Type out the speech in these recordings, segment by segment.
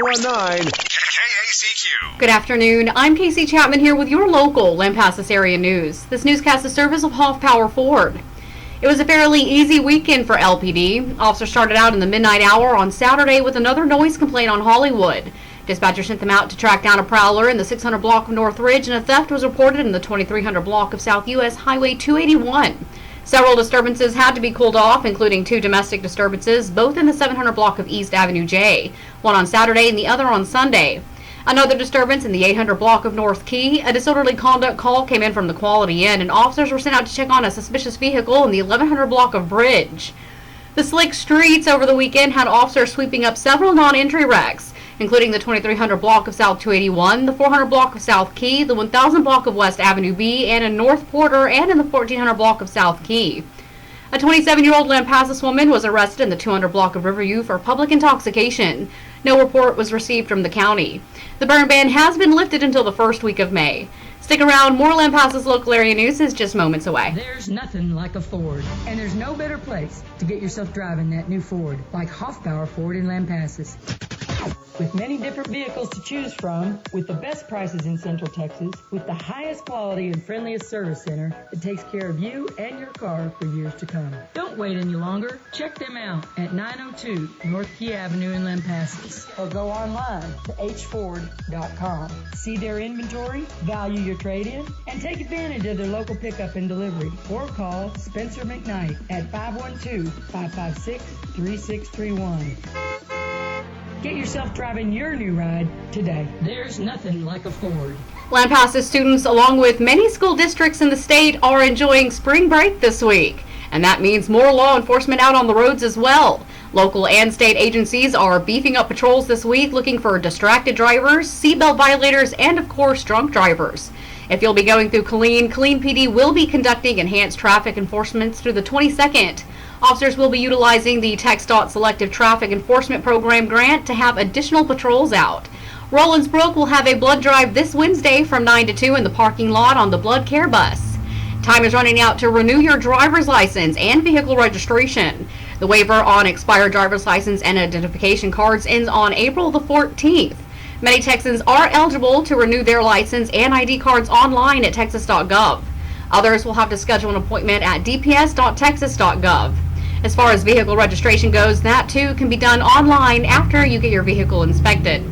1019 KACQ. Good afternoon. I'm Casey Chapman here with your local Lampasas area news. This newscast is service of Hoff Power Ford. It was a fairly easy weekend for LPD. Officers started out in the midnight hour on Saturday with another noise complaint on Hollywood. Dispatcher sent them out to track down a prowler in the 600 block of North Ridge, and a theft was reported in the 2300 block of South US Highway 281. Several disturbances had to be called off, including 2 domestic disturbances, both in the 700 block of East Avenue J, one on Saturday and the other on Sunday. Another disturbance in the 800 block of North Key. A disorderly conduct call came in from the Quality Inn, and officers were sent out to check on a suspicious vehicle in the 1100 block of Bridge. The slick streets over the weekend had officers sweeping up several non-entry wrecks, including the 2300 block of South 281, the 400 block of South Key, the 1000 block of West Avenue B, and in North Porter, and in the 1400 block of South Key. A 27-year-old Lampasas woman was arrested in the 200 block of Riverview for public intoxication. No report was received from the county. The burn ban has been lifted until the first week of May. Stick around, more Lampasas local area news is just moments away. There's nothing like a Ford, and there's no better place to get yourself driving that new Ford like Hoff Power Ford in Lampasas. With many different vehicles to choose from, with the best prices in Central Texas, with the highest quality and friendliest service center that takes care of you and your car for years to come. Don't wait any longer. Check them out at 902 North Key Avenue in Lampasas, or go online to hford.com. See their inventory, value your trade-in, and take advantage of their local pickup and delivery. Or call Spencer McKnight at 512-556-3631. Get yourself driving your new ride today. There's nothing like a Ford. Lampasas students, along with many school districts in the state, are enjoying spring break this week. And that means more law enforcement out on the roads as well. Local and state agencies are beefing up patrols this week, looking for distracted drivers, seatbelt violators, and of course, drunk drivers. If you'll be going through Killeen PD will be conducting enhanced traffic enforcement through the 22nd. Officers will be utilizing the TxDOT Selective Traffic Enforcement Program grant to have additional patrols out. Rolandsbrook will have a blood drive this Wednesday from 9 to 2 in the parking lot on the Blood Care bus. Time is running out to renew your driver's license and vehicle registration. The waiver on expired driver's license and identification cards ends on April the 14th. Many Texans are eligible to renew their license and ID cards online at texas.gov. Others will have to schedule an appointment at dps.texas.gov. As far as vehicle registration goes, that too can be done online after you get your vehicle inspected.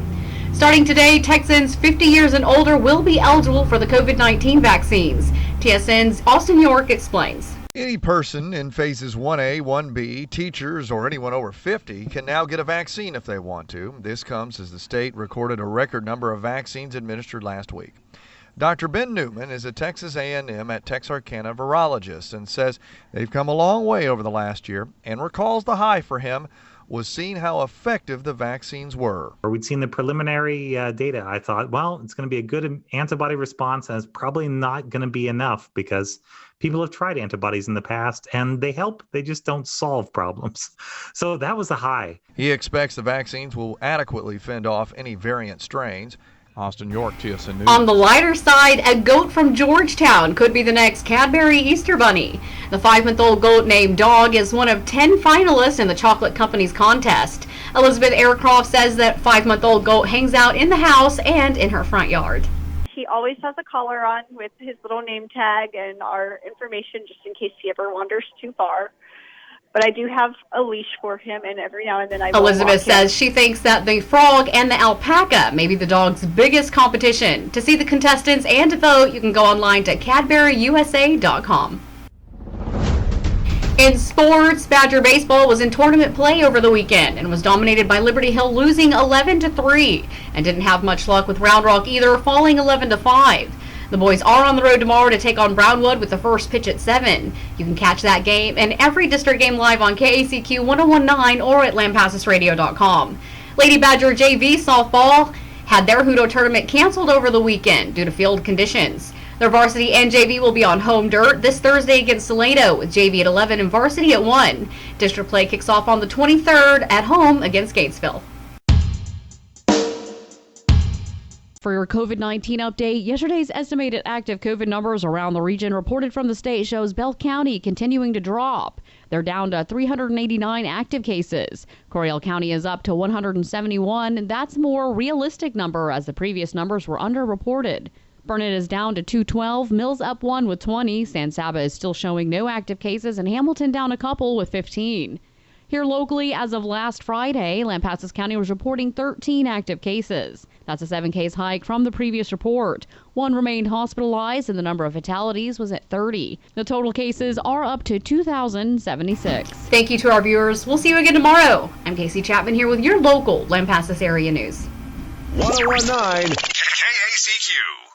Starting today, Texans 50 years and older will be eligible for the COVID-19 vaccines. TSN's Austin York explains. Any person in phases 1A, 1B, teachers, or anyone over 50 can now get a vaccine if they want to. This comes as the state recorded a record number of vaccines administered last week. Dr. Ben Newman is a Texas A&M at Texarkana virologist and says they've come a long way over the last year and recalls the high for him was seeing how effective the vaccines were. We'd seen the preliminary data. I thought, well, it's going to be a good antibody response, and it's probably not going to be enough because people have tried antibodies in the past and they help. They just don't solve problems. So that was a high. He expects the vaccines will adequately fend off any variant strains. Austin York, TSN News. On the lighter side, a goat from Georgetown could be the next Cadbury Easter Bunny. The 5-month-old goat named Dog is one of 10 finalists in the chocolate company's contest. Elizabeth Aircroft says that 5-month-old goat hangs out in the house and in her front yard. He always has a collar on with his little name tag and our information just in case he ever wanders too far. But I do have a leash for him, and every now and then I will Elizabeth says she thinks that the frog and the alpaca may be the dog's biggest competition. To see the contestants and to vote, you can go online to CADBURYUSA.com. In sports, Badger baseball was in tournament play over the weekend and was dominated by Liberty Hill losing 11-3 and didn't have much luck with Round Rock either, falling 11-5. The boys are on the road tomorrow to take on Brownwood with the first pitch at 7. You can catch that game and every district game live on KACQ 1019 or at lampasasradio.com. Lady Badger JV softball had their Hoodo tournament canceled over the weekend due to field conditions. Their varsity and JV will be on home dirt this Thursday against Salado with JV at 11 and varsity at 1. District play kicks off on the 23rd at home against Gatesville. For your COVID-19 update, yesterday's estimated active COVID numbers around the region reported from the state shows Bell County continuing to drop. They're down to 389 active cases. Coryell County is up to 171. That's a more realistic number as the previous numbers were underreported. Burnett is down to 212, Mills up 1 with 20, San Saba is still showing no active cases, and Hamilton down a couple with 15. Here locally, as of last Friday, Lampasas County was reporting 13 active cases. That's a 7-case hike from the previous report. 1 remained hospitalized and the number of fatalities was at 30. The total cases are up to 2,076. Thank you to our viewers. We'll see you again tomorrow. I'm Casey Chapman here with your local Lampasas area news. 1019 KACQ.